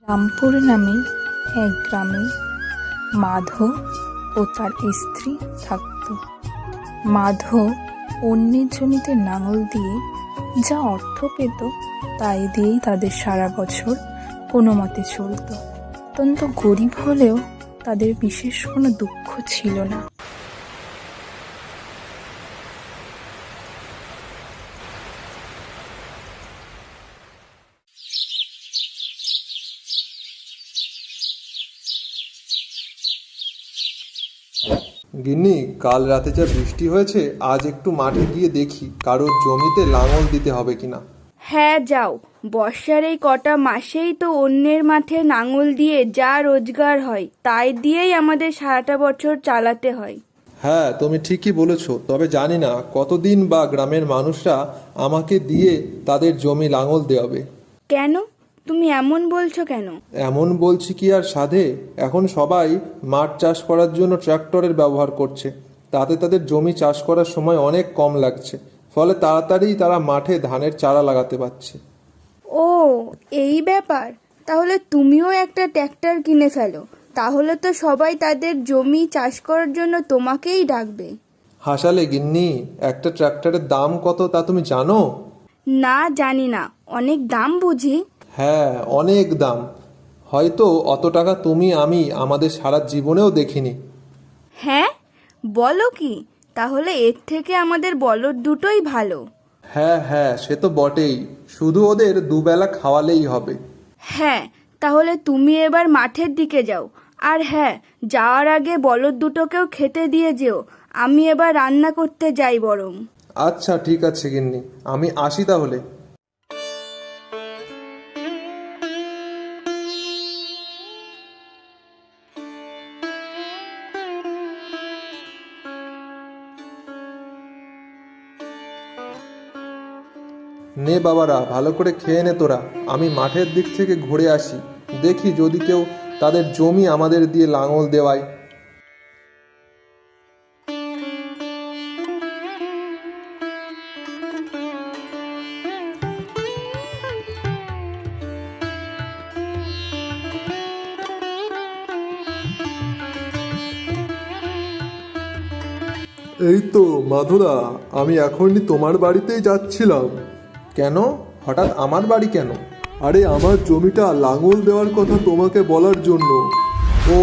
রামপুর নামে এক গ্রামে মাধব ও তার স্ত্রী থাকত। মাধব অন্যের জমিতে লাঙল দিয়ে যা অর্থ পেত তাই দিয়েই তাদের সারা বছর কোনো মতে চলত। অত্যন্ত গরিব হলেও তাদের বিশেষ কোনো দুঃখ ছিল না। গিন্নি, কাল রাতে যা বৃষ্টি হয়েছে, আজ একটু মাঠে গিয়ে দেখি কারোর জমিতে লাঙল দিতে হবে কিনা। হ্যাঁ যাও, বর্ষার এই কটা মাসেই তো অন্যের মাঠে লাঙল দিয়ে যা রোজগার হয় তাই দিয়েই আমাদের সারাটা বছর চালাতে হয়। হ্যাঁ, তুমি ঠিকই বলেছো, তবে জানি না কতদিন বা গ্রামের মানুষরা আমাকে দিয়ে তাদের জমি লাঙল দেওয়াবে। কেন তুমি এমন বলছো কেন? এমন বলছি কি আর সাধে, এখন সবাই মাঠ চাষ করার জন্য ট্র্যাক্টরের ব্যবহার করছে, তাতে তাদের জমি চাষ করার সময় অনেক কম লাগছে, ফলে তাড়াতাড়ি তারা মাঠে ধানের চারা লাগাতে পারছে। ও, এই ব্যাপার। তাহলে তুমিও একটা ট্র্যাক্টর কিনে ফেলো, তাহলে তো সবাই তাদের জমি চাষ করার জন্য তোমাকেই ডাকবে। হাসালে গিন্নি, একটা ট্র্যাক্টরের দাম কত তা তুমি জানো? না, জানি না। অনেক দাম বুঝি? হ্যাঁ, অনেক দাম। হয়তো অত টাকা তুমি আমি আমাদের সারা জীবনেও দেখিনি। হ্যাঁ, বলো কি? তাহলে এর থেকে আমাদের বলদ দুটোই ভালো। হ্যাঁ হ্যাঁ, সে তো বটেই, শুধু ওদের দুবেলা খাওয়ালেই হবে। হ্যাঁ, তাহলে তুমি এবার মাঠের দিকে যাও। আর হ্যাঁ, যাওয়ার আগে বলদ দুটোকেও খেতে দিয়ে যেও। আমি এবার রান্না করতে যাই বরং। আচ্ছা ঠিক আছে গিন্নি, আমি আসি তাহলে। নে বাবারা, ভালো করে খেয়ে নে তোরা, আমি মাঠের দিক থেকে ঘুরে আসি, দেখি যদি কেউ তাদের জমি আমাদের দিয়ে লাঙল দেওয়ায়। এই তো মাধুরা, আমি এখনই তোমার বাড়িতেই যাচ্ছিলাম। কেন, হঠাৎ আমার বাড়ি কেন? আরে, আমার জমিটা লাঙল দেওয়ার কথা তোমাকে বলার জন্য। ও,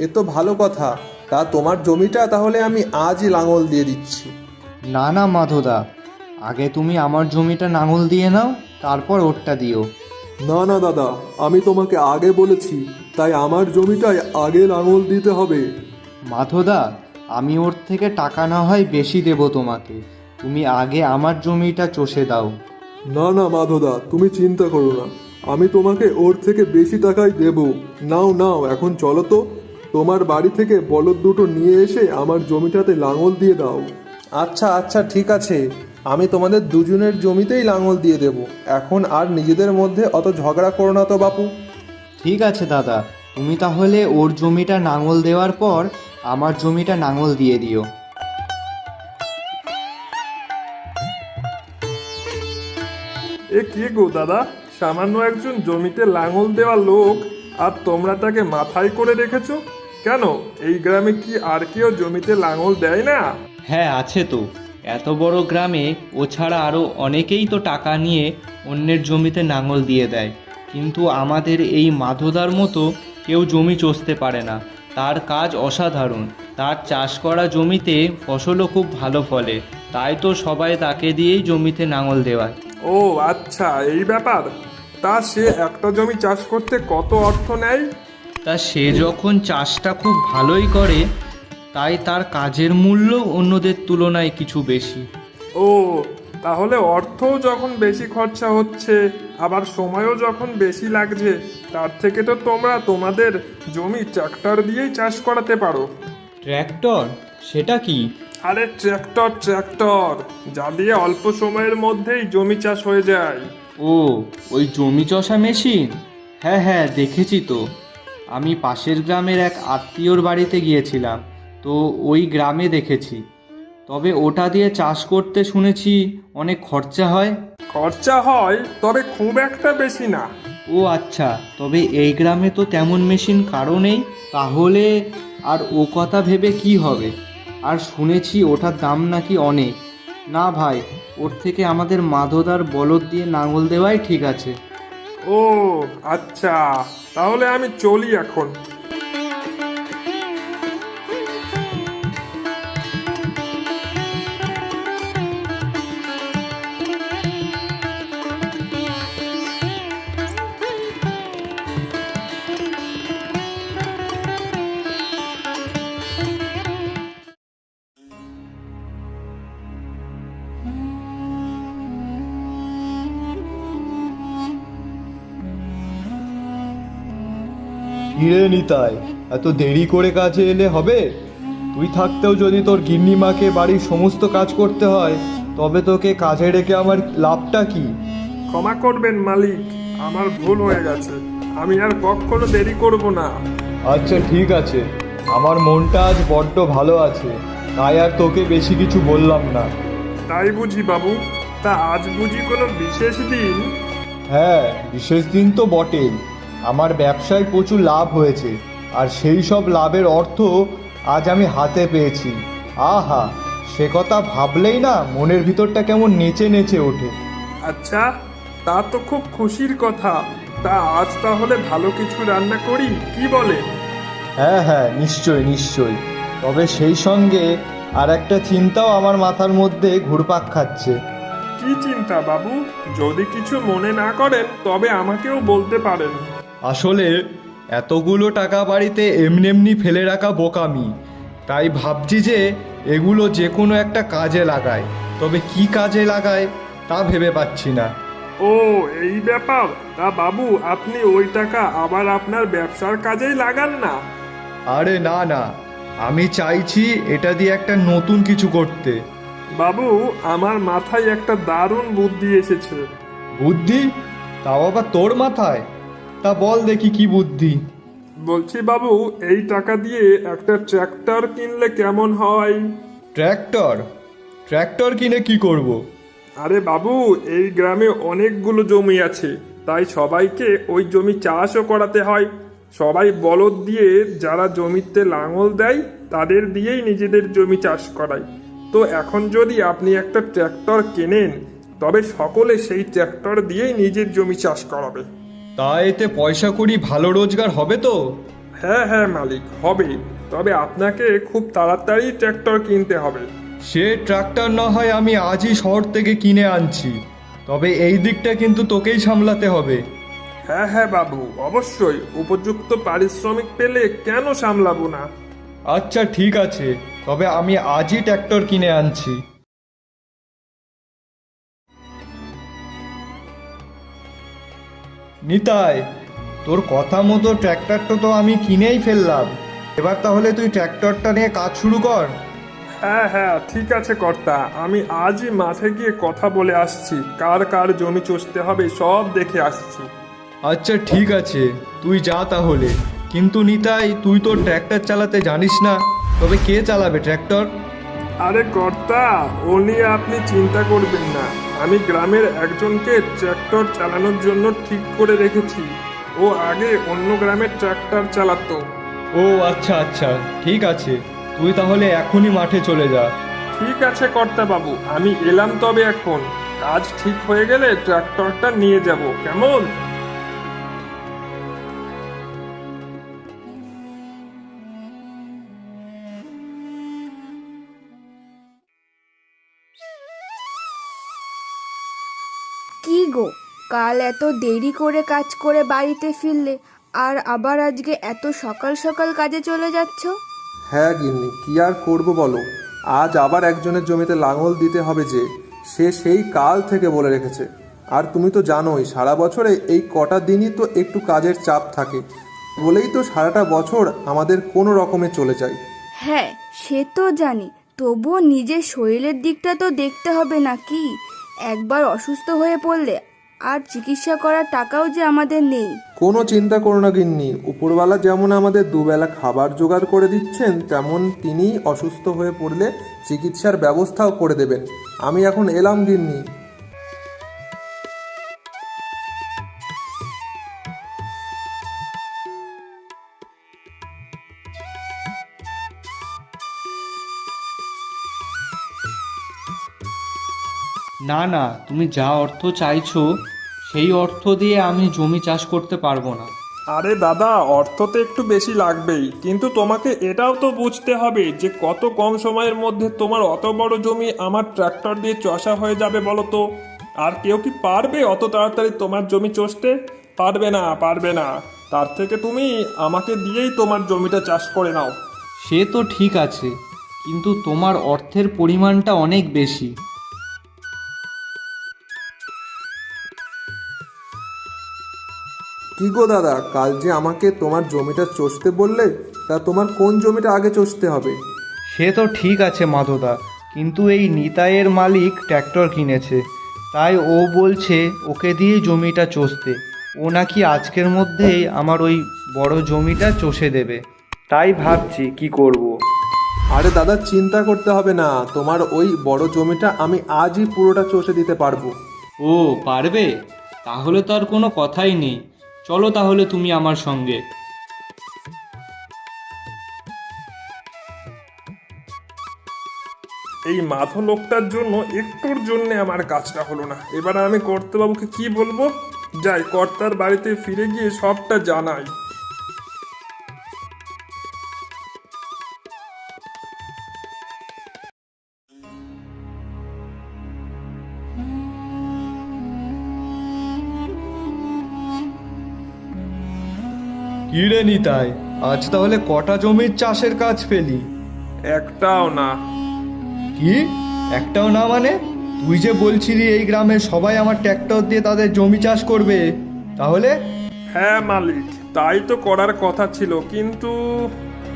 এ তো ভালো কথা। তা তোমার জমিটা তাহলে আমি আজই লাঙল দিয়ে দিচ্ছি। না না মাধবদা, আগে তুমি আমার জমিটা লাঙল দিয়ে নাও, তারপর ওরটা দিও। না না দাদা, আমি তোমাকে আগে বলেছি, তাই আমার জমিটাই আগে লাঙল দিতে হবে। মাধবদা, আমি ওর থেকে টাকা না হয় বেশি দেব তোমাকে, তুমি আগে আমার জমিটা চষে দাও। না না মাধবদা, তুমি চিন্তা করো না, আমি তোমাকে ওর থেকে বেশি টাকাই দেব। নাও নাও, এখন চলো তো, তোমার বাড়ি থেকে বলদ দুটো নিয়ে এসে আমার জমিটাতে লাঙল দিয়ে দাও। আচ্ছা আচ্ছা, ঠিক আছে, আমি তোমাদের দুজনের জমিতেই লাঙল দিয়ে দেব। এখন আর নিজেদের মধ্যে অত ঝগড়া করো না তো বাপু। ঠিক আছে দাদা, তুমি তাহলে ওর জমিটা লাঙল দেওয়ার পর আমার জমিটা লাঙল দিয়ে দিও। এ কি গো দাদা, সামান্য একজন জমিতে লাঙল দেওয়া লোক, আর তোমরা তাকে মাথায় করে রেখেছো কেন? এই গ্রামে কি আর কেউ জমিতে লাঙল দেয় না? হ্যাঁ আছে তো, এত বড় গ্রামে ও ছাড়া আরও অনেকেই তো টাকা নিয়ে অন্যের জমিতে লাঙল দিয়ে দেয়, কিন্তু আমাদের এই মাধবদার মতো কেউ জমি চষতে পারে না। তার কাজ অসাধারণ, তার চাষ করা জমিতে ফসলও খুব ভালো ফলে, তাই তো সবাই তাকে দিয়েই জমিতে লাঙল দেওয়ায়। ও আচ্ছা, এই ব্যাপার। তা সে একটা জমি চাষ করতে কত অর্থ নেয়? তা সে যখন চাষটা খুব ভালোই করে, তাই তার কাজের মূল্য অন্যদের তুলনায় কিছু বেশি। ও, তাহলে অর্থও যখন বেশি খরচা হচ্ছে, আবার সময়ও যখন বেশি লাগছে, তার থেকে তো তোমরা তোমাদের জমি ট্র্যাক্টর দিয়েই চাষ করাতে পারো। ট্র্যাক্টর? সেটা কি? আরে ট্র্যাক্টর ট্র্যাক্টর, যা দিয়ে অল্প সময়ের মধ্যেই জমি চাষ হয়ে যায়। ও, ওই জমি চষা মেশিন? হ্যাঁ হ্যাঁ, দেখেছি তো। আমি পাশের গ্রামের এক আত্মীয়র বাড়িতে গিয়েছিলাম, তো ওই গ্রামে দেখেছি। তবে ওটা দিয়ে চাষ করতে শুনেছি অনেক খরচা হয়। খরচা হয়, তবে খুব একটা বেশি না। ও আচ্ছা, তবে এই গ্রামে তো তেমন মেশিন কারও নেই। তাহলে আর ও কথা ভেবে কি হবে? আর শুনেছি ওটার দাম নাকি অনেক। না ভাই, ওর থেকে আমাদের মাধবদার বলদ দিয়ে লাঙল দেওয়াই ঠিক আছে। ও আচ্ছা, তাহলে আমি চলি এখন। হিরে নিতাই, এত দেরি করে কাজে এলে হবে? তুই থাকতেও যদি তোর গিন্নিমাকে বাড়ির সমস্ত কাজ করতে হয়, তবে তোকে কাজে রেখে আমার লাভটা কি? ক্ষমা করবেন মালিক, আমার ভুল হয়ে গেছে। আমি আর কখনো দেরি করব না। আচ্ছা ঠিক আছে, আমার মনটা আজ বড্ড ভালো আছে, তাই আর তোকে বেশি কিছু বললাম না। তাই বুঝি বাবু? তা আজ বুঝি কোনো বিশেষ দিন? হ্যাঁ, বিশেষ দিন তো বটেই। আমার ব্যবসায় প্রচুর লাভ হয়েছে, আর সেই সব লাভের অর্থ আজ আমি হাতে পেয়েছি। আহা, সে কথা ভাবলেই না মনের ভিতরটা কেমন নেচে নেচে ওঠে। আচ্ছা, তা তো খুব খুশির কথা। তা আজ তাহলে ভালো কিছু রান্না করি, কি বলে? হ্যাঁ হ্যাঁ, নিশ্চয় নিশ্চয়। তবে সেই সঙ্গে আর একটা চিন্তাও আমার মাথার মধ্যে ঘুরপাক খাচ্ছে। কি চিন্তা বাবু? যদি কিছু মনে না করেন তবে আমাকেও বলতে পারেন। আসলে এতগুলো টাকা বাড়িতে এমনি এমনি ফেলে রাখা বোকামি, তাই ভাবছি যে এগুলো যে কোনো একটা কাজে লাগায়। তবে কি কাজে লাগায় তা ভেবে পাচ্ছি না। ও এই ব্যাপার। তা বাবু, আপনি ওই টাকা আবার আপনার ব্যবসার কাজেই লাগান না? আরে না না, আমি চাইছি এটা দিয়ে একটা নতুন কিছু করতে। বাবু, আমার মাথায় একটা দারুণ বুদ্ধি এসেছে। বুদ্ধি? তাও আবার তোর মাথায়? তা বল দেখি কি বুদ্ধি। বলছি বাবু, এই টাকা দিয়ে একটা ট্র্যাক্টর কিনলে কেমন হয়? ট্র্যাক্টর? ট্র্যাক্টর কিনে কি করব? আরে বাবু, এই গ্রামে অনেকগুলো জমি আছে, তাই সবাইকে ওই জমি চাষও করাতে হয়। সবাই বলদ দিয়ে, যারা জমিতে লাঙল দেয় তাদের দিয়েই নিজেদের জমি চাষ করায়। তো এখন যদি আপনি একটা ট্র্যাক্টর কেনেন, তবে সকলে সেই ট্র্যাক্টর দিয়েই নিজের জমি চাষ করাবে। তা এতে পয়সা করি ভালো রোজগার হবে তো? হ্যাঁ হ্যাঁ মালিক, হবে। তবে আপনাকে খুব তাড়াতাড়ি ট্র্যাক্টর কিনতে হবে। সে ট্রাক্টর না হয় আমি আজই শহর থেকে কিনে আনছি, তবে এই দিকটা কিন্তু তোকেই সামলাতে হবে। হ্যাঁ হ্যাঁ বাবু, অবশ্যই। উপযুক্ত পারিশ্রমিক পেলে কেন সামলাবো না? আচ্ছা ঠিক আছে, তবে আমি আজই ট্র্যাক্টর কিনে আনছি। নিতাই, তোর কথা মতো ট্র্যাক্টরটা তো আমি কিনেই ফেললাম। এবার তাহলে তুই ট্র্যাক্টরটা নিয়ে কাজ শুরু কর। হ্যাঁ হ্যাঁ, ঠিক আছে কর্তা। আমি আজই মাঠে গিয়ে কথা বলে আসছি, কার কার জমি চষতে হবে সব দেখে আসছি। আচ্ছা ঠিক আছে, তুই যা তাহলে। কিন্তু নিতাই, তুই তো ট্র্যাক্টর চালাতে জানিস না, তবে কে চালাবে ট্র্যাক্টর? আরে কর্তা, ও নিয়ে আপনি চিন্তা করবেন না। আমি গ্রামের একজনকে ট্র্যাক্টর চালানোর জন্য ঠিক করে রেখেছি। ও আগে অন্য গ্রামের ট্র্যাক্টর চালাতো। ও আচ্ছা আচ্ছা, ঠিক আছে, তুই তাহলে এখনই মাঠে চলে যা। ঠিক আছে কর্তা বাবু, আমি এলাম তবে এখন। কাজ ঠিক হয়ে গেলে ট্র্যাক্টরটা নিয়ে যাব, কেমন? কি গো, কাল এত দেরি করে কাজ করে বাড়িতে ফিরলে, আর আবার আজকে এত সকাল সকাল কাজে চলে যাচ্ছ? হ্যাঁ গিন্নি, কি আর করব বলো। আজ আবার একজনের জমিতে লাঙল দিতে হবে, যে সে সেই কাল থেকে বলে রেখেছে। আর তুমি তো জানোই, সারা বছরে এই কটা দিনই তো একটু কাজের চাপ থাকে, বলেই তো সারাটা বছর আমাদের কোনো রকমে চলে যায়। হ্যাঁ, সে তো জানি, তবুও নিজের শরীরের দিকটা তো দেখতে হবে নাকি? একবার অসুস্থ হয়ে পড়লে আর চিকিৎসা করার টাকাও যে আমাদের নেই। কোনো চিন্তা করো না গিন্নি, উপরওয়ালা যেমন আমাদের দুবেলা খাবার জোগাড় করে দিচ্ছেন, তেমন তিনি অসুস্থ হয়ে পড়লে চিকিৎসার ব্যবস্থাও করে দেবেন। আমি এখন এলাম গিন্নি। না না, তুমি যা অর্থ চাইছো সেই অর্থ দিয়ে আমি জমি চাষ করতে পারবো না। আরে দাদা, অর্থ তো একটু বেশি লাগবেই, কিন্তু তোমাকে এটাও তো বুঝতে হবে যে কত কম সময়ের মধ্যে তোমার অত বড় জমি আমার ট্রাক্টর দিয়ে চষা হয়ে যাবে বলো তো। আর কেউ কি পারবে অত তাড়াতাড়ি তোমার জমি চষতে? পারবে না, পারবে না। তার থেকে তুমি আমাকে দিয়েই তোমার জমিটা চাষ করে নাও। সে তো ঠিক আছে, কিন্তু তোমার অর্থের পরিমাণটা অনেক বেশি। কি গো দাদা, কাল যে আমাকে তোমার জমিটা চষতে বললে, তা তোমার কোন জমিটা আগে চষতে হবে? সে তো ঠিক আছে মাধবদা, কিন্তু এই নিতাইয়ের মালিক ট্র্যাক্টর কিনেছে, তাই ও বলছে ওকে দিয়ে জমিটা চষতে। ও নাকি আজকের মধ্যেই আমার ওই বড় জমিটা চষে দেবে। তাই ভাবছি কি করব। আরে দাদা, চিন্তা করতে হবে না, তোমার ওই বড় জমিটা আমি আজই পুরোটা চষে দিতে পারবো। ও পারবে? তাহলে তো আর কোনো কথাই নেই। চলো তাহলে তুমি আমার সঙ্গে। এই মাধো লোকটার জন্য একটুর জন্য আমার কাজটা হলো না। এবার আমি কর্তাবাবুকে কি বলবো? যাই, কর্তার বাড়িতে ফিরে গিয়ে সবটা জানাই। কি রে নিতাই, আজ তাহলে কটা জমির চাষের কাজ পেলি? একটাও না। কি একটাও না মানে? তুই যে বলছিলি এই গ্রামে সবাই আমার ট্র্যাক্টর দিয়ে তাদের জমি চাষ করবে, তাহলে? হ্যাঁ মালিক, তাই তো করার কথা ছিল, কিন্তু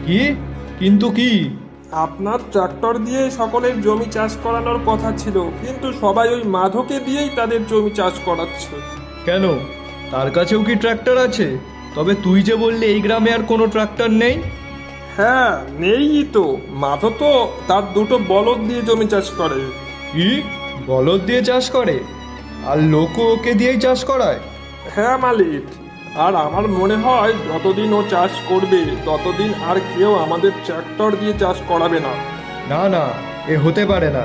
কি কিন্তু কি? আপনার ট্রাক্টর দিয়ে সকলের জমি চাষ করানোর কথা ছিল, কিন্তু সবাই ওই মাধোকে দিয়েই তাদের জমি চাষ করাচ্ছে। কেন, তার কাছেও কি ট্র্যাক্টর আছে? তবে তুই যে বললি এই গ্রামে আর কোনো ট্র্যাক্টর নেই। হ্যাঁ, নেই তো। মাধো তো তার দুটো বলদ দিয়ে জমি চাষ করে। কি বলদ দিয়ে চাষ করে? আর লোকও ওকে দিয়েই চাষ করায়? হ্যাঁ মালিক, আর আমার মনে হয় যতদিন ও চাষ করবে ততদিন আর কেউ আমাদের ট্রাক্টর দিয়ে চাষ করাবে না। না না, এ হতে পারে না।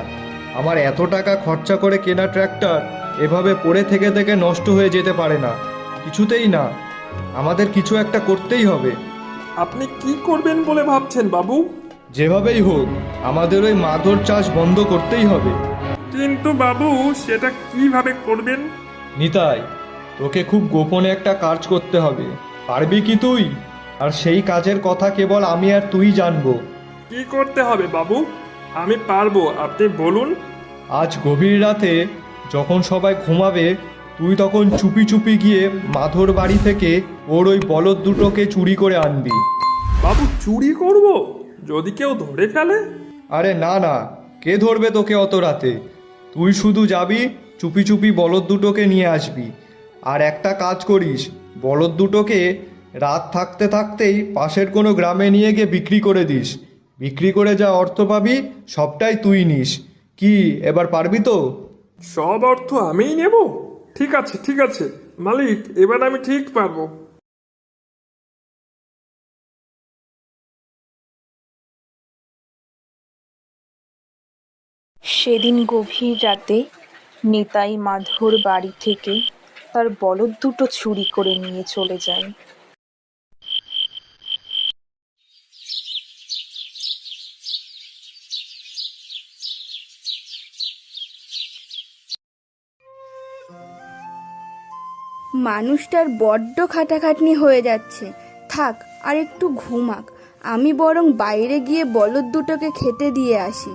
আমার এত টাকা খরচা করে কেনা ট্র্যাক্টর এভাবে পড়ে থেকে থেকে নষ্ট হয়ে যেতে পারে না, কিছুতেই না। আমাদের কিছু একটা করতেই হবে। আপনি কি করবেন বলে ভাবছেন বাবু? যেভাবেই হোক আমাদের ওই মাধোর চাষ বন্ধ করতেই হবে। কিন্তু বাবু, সেটা কিভাবে করবেন? নিতাই, তোকে খুব গোপনে একটা কাজ করতে হবে। পারবি কি তুই? আর সেই কাজের কথা কেবল আমি আর তুই জানবো। কি করতে হবে বাবু? আমি পারবো, আপনি বলুন। আজ গভীর রাতে যখন সবাই ঘুমাবে, তুই তখন চুপি চুপি গিয়ে মাধোর বাড়ি থেকে ওর ওই বলদ দুটোকে চুরি করে আনবি। বাবু, চুরি করব? যদি কেউ ধরে ফেলে? আরে না না, কে ধরবে তোকে অত রাতে? তুই শুধু যাবি, চুপি চুপি বলদ দুটোকে নিয়ে আসবি। আর একটা কাজ করিস, বলদ দুটোকে রাত থাকতে থাকতেই পাশের কোনো গ্রামে নিয়ে গিয়ে বিক্রি করে দিস। বিক্রি করে যা অর্থ পাবি সবটাই তুই নিস। কি এবার পারবি তো? সব অর্থ আমিই নেব? ঠিক আছে, ঠিক আছে মালিক, এবার আমি ঠিক পারবো। সেদিন গভীর রাতে নিতাই মাধোর বাড়ি থেকে তার বলদ দুটো চুরি করে নিয়ে চলে যায়। মানুষটার বড্ড খাটাখাটনি হয়ে যাচ্ছে। থাক, আর একটু ঘুমাক। আমি বরং বাইরে গিয়ে বলদ দুটোকে খেতে দিয়ে আসি।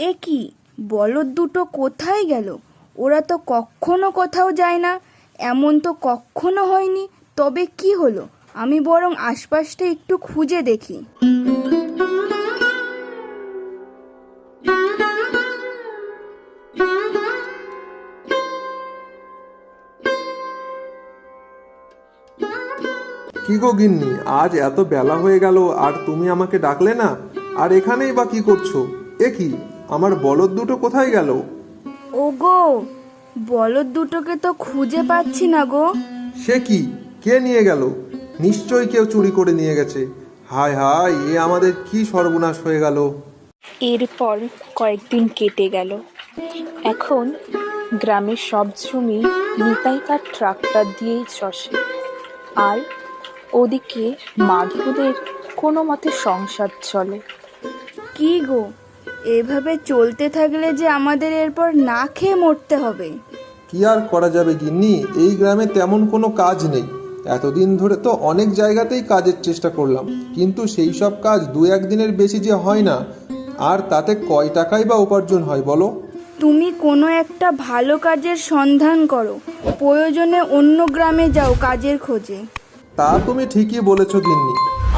এ কি, বলদ দুটো কোথায় গেল? ওরা তো কখনো কোথাও যায় না, এমন তো কখনো হয়নি। তবে কি হলো? আমি বরং আশপাশটা একটু খুঁজে দেখি। কি গো গিন্নি, আজ এত বেলা হয়ে গেল আর তুমি আমাকে ডাকলে না? আর এখানেই বা কি করছো? এ কি, আমার বলদ দুটো কোথায় গেল? ওগো, বলদ দুটোকে তো খুঁজে পাচ্ছি না গো। সে কি, কে নিয়ে গেল? নিশ্চয়ই কেউ চুরি করে নিয়ে গেছে। হায় হায়, এ আমাদের কি সর্বনাশ হয়ে গেল। এরপর কয়েকদিন কেটে গেল। এখন গ্রামের সব জমি নিতাই তার ট্রাক্টর দিয়েই চষে, আর ওদিকে মাধবদের কোনো মতে সংসার চলে। কি গো, এভাবে চলতে থাকলে যে আমাদের এরপর না খেয়ে মরতে হবে। কি আর করা যাবে গিন্নি, এই গ্রামে তেমন কোনো কাজ নেই। এতদিন ধরে তো অনেক জায়গাতেই কাজের চেষ্টা করলাম, কিন্তু সেই সব কাজ 2-1 দিনের বেশি যে হয় না। আর তাতে কয় টাকাই বা উপার্জন হয় বলো? তুমি কোনো একটা ভালো কাজের সন্ধান করো, প্রয়োজনে অন্য গ্রামে যাও কাজের খোঁজে। তা তুমি ঠিকই বলেছ গিন্নি,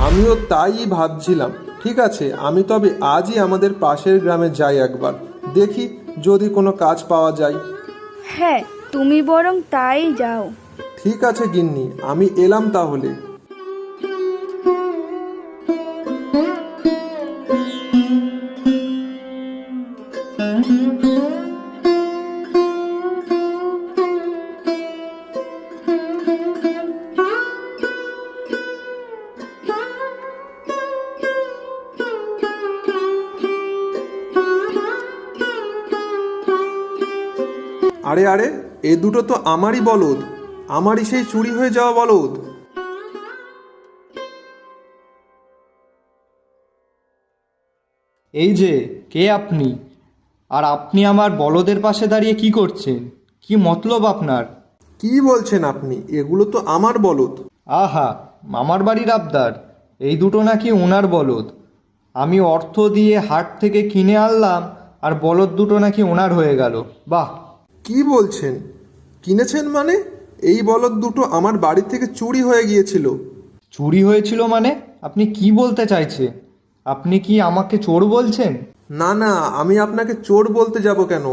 আমিও তাই ভাবছিলাম। ঠিক আছে, আমি তবে আজই আমাদের পাশের গ্রামে যাই একবার, দেখি যদি কোনো কাজ পাওয়া যায়। হ্যাঁ, তুমি বরং তাই যাও। ঠিক আছে গিন্নি, আমি এলাম তাহলে। আরে আরে, এ দুটো তো আমারই বলদ, আমারই সেই চুরি হয়ে যাওয়া বলদ। এই যে, কে আপনি? আর আপনি আমার বলদের পাশে দাঁড়িয়ে কি করছেন? কি মতলব আপনার? কি বলছেন আপনি? এগুলো তো আমার বলদ। আহা, মামার বাড়ির আবদার। এই দুটো নাকি ওনার বলদ। আমি অর্থ দিয়ে হাট থেকে কিনে আনলাম, আর বলদ দুটো নাকি ওনার হয়ে গেল। বাহ! কি বলছেন? কিনেছেন মানে? এই বলদ দুটো আমার বাড়ি থেকে চুরি হয়ে গিয়েছিল। চুরি হয়েছিল মানে? আপনি কি বলতে চাইছেন? আপনি কি আমাকে চোর বলছেন? না না, আমি আপনাকে চোর বলতে যাব কেন?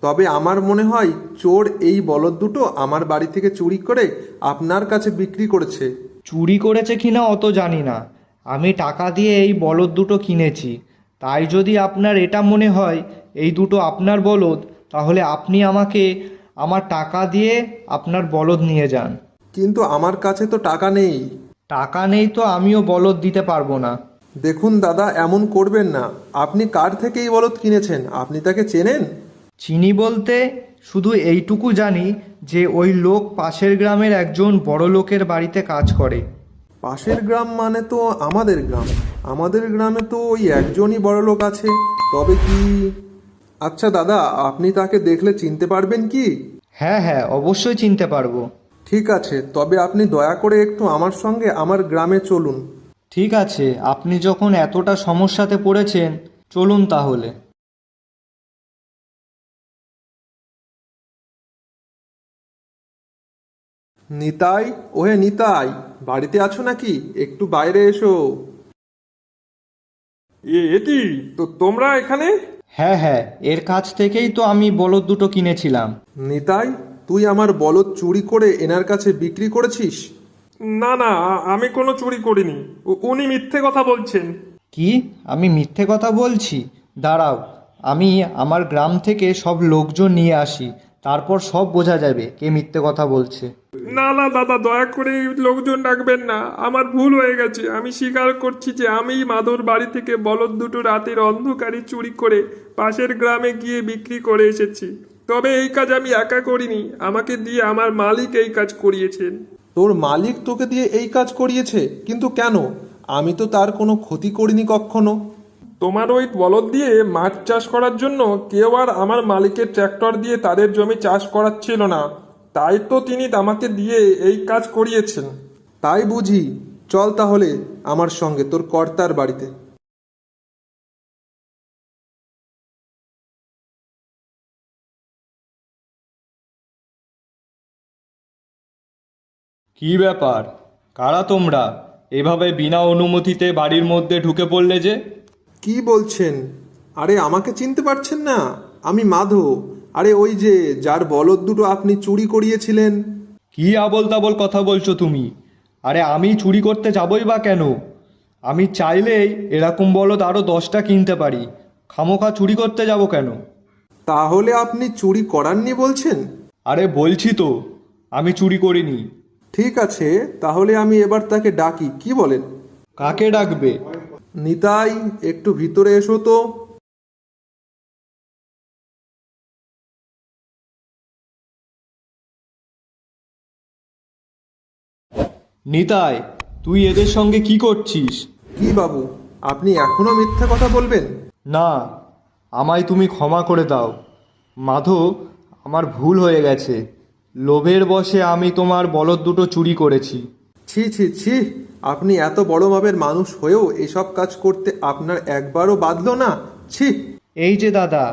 তবে আমার মনে হয় চোর এই বলদ দুটো আমার বাড়ি থেকে চুরি করে আপনার কাছে বিক্রি করেছে। চুরি করেছে কিনা অত জানি না, আমি টাকা দিয়ে এই বলদ দুটো কিনেছি। তাই যদি আপনার এটা মনে হয় এই দুটো আপনার বলদ, তাহলে আপনি আমাকে আমার টাকা দিয়ে আপনার বলদ নিয়ে যান। কিন্তু আমার কাছে তো টাকা নেই। টাকা নেই তো আমিও বলদ দিতে পারবো না। দেখুন দাদা, এমন করবেন না। আপনি কার থেকে এই বলদ কিনেছেন? আপনি তাকে চেনেন? চিনি বলতে শুধু এইটুকু জানি যে ওই লোক পাশের গ্রামের একজন বড় লোকের বাড়িতে কাজ করে। পাশের গ্রাম মানে তো আমাদের গ্রাম। আমাদের গ্রামে তো ওই একজনই বড় লোক আছে। তবে কি? আচ্ছা দাদা, আপনি তাকে দেখলে চিনতে পারবেন কি? হ্যাঁ হ্যাঁ, অবশ্যই চিনতে পারবো। ঠিক আছে, তবে আপনি দয়া করে একটু আমার সঙ্গে আমার গ্রামে চলুন। ঠিক আছে, আপনি যখন এতটা সমস্যাতে পড়েছেন, চলুন তাহলে। নিতাই, ওহে নিতাই, বাড়িতে আছো নাকি? একটু বাইরে এসো। এটি তো তোমরা এখানে? হ্যাঁ হ্যাঁ, এর কাছ থেকেই তো আমি বলদ দুটো কিনেছিলাম। নিতাই, তুই আমার বলদ চুরি করে এনার কাছে বিক্রি করেছিস? না না, আমি কোনো চুরি করিনি। উনি মিথ্যে কথা বলছেন। কি? আমি মিথ্যে কথা বলছি? দাঁড়াও, আমি আমার গ্রাম থেকে সব লোকজন নিয়ে আসি, তারপর সব বোঝা যাবে কে মিথ্যে কথা বলছে। না না দাদা, দয়া করে লোকজন ডাকবেন না। আমার ভুল হয়ে গেছে। আমি স্বীকার করছি যে আমি মাধুর বাড়ি থেকে বলদ দুটো রাতের অন্ধকারে চুরি করে পাশের গ্রামে গিয়ে বিক্রি করে এসেছি। তবে এই কাজ আমি একা করিনি, আমাকে দিয়ে আমার মালিক এই কাজ করিয়েছেন। তোর মালিক তোকে দিয়ে এই কাজ করিয়েছে? কিন্তু কেন? আমি তো তার কোনো ক্ষতি করিনি কখনো। তোমার ওই বলদ দিয়ে মাছ চাষ করার জন্য কেউ আর আমার মালিকের ট্র্যাক্টর দিয়ে তাদের জমি চাষ করাচ্ছিল না, তাই তো তিনি আমাকে দিয়ে এই কাজ করিয়েছেন। তাই বুঝি? চল তাহলে আমার সঙ্গে তোর কর্তার বাড়িতে। কি ব্যাপার? কারা তোমরা? এভাবে বিনা অনুমতিতে বাড়ির মধ্যে ঢুকে পড়লে যে? কি বলছেন? আরে আমাকে চিনতে পারছেন না? আমি মাধব। আরে ওই যে যার বলদ দুটো আপনি চুরি করিয়েছিলেন। কি আবল তাবল কথা বলছো তুমি? আরে আমি চুরি করতে যাবই বা কেন? আমি চাইলেই এরকম বলদ আরও 10টা কিনতে পারি। খামোখা চুরি করতে যাব কেন? তাহলে আপনি চুরি করাননি বলছেন? আরে বলছি তো আমি চুরি করিনি। ঠিক আছে, তাহলে আমি এবার তাকে ডাকি, কি বলেন? কাকে ডাকবে? নিতাই, একটু ভিতরে এসো তো। নিতাই, তুই এদের সঙ্গে কি করছিস? কি বাবু, আপনি এখনো মিথ্যা কথা বলবেন? না, আমায় তুমি ক্ষমা করে দাও। মাধো, আমার ভুল হয়ে গেছে। লোভের বশে আমি তোমার বলদ দুটো চুরি করেছি। ছি ছি ছি, আপনি এত বড় মাপের মানুষ হয়েও এসব কাজ করতে আপনার একবারও বাধলো না? ছি! এই যে দাদা,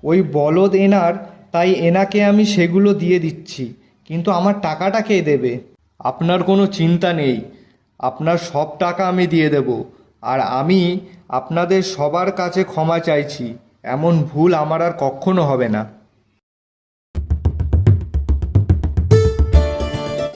ওই বলদ এনার, তাই এনাকে আমি সেগুলো দিয়ে দিচ্ছি, কিন্তু আমার টাকাটা কে দেবে? আপনার কোনো চিন্তা নেই, আপনার সব টাকা আমি দিয়ে দেব। আর আমি আপনাদের সবার কাছে ক্ষমা চাইছি, এমন ভুল আমার আর কখনো হবে না।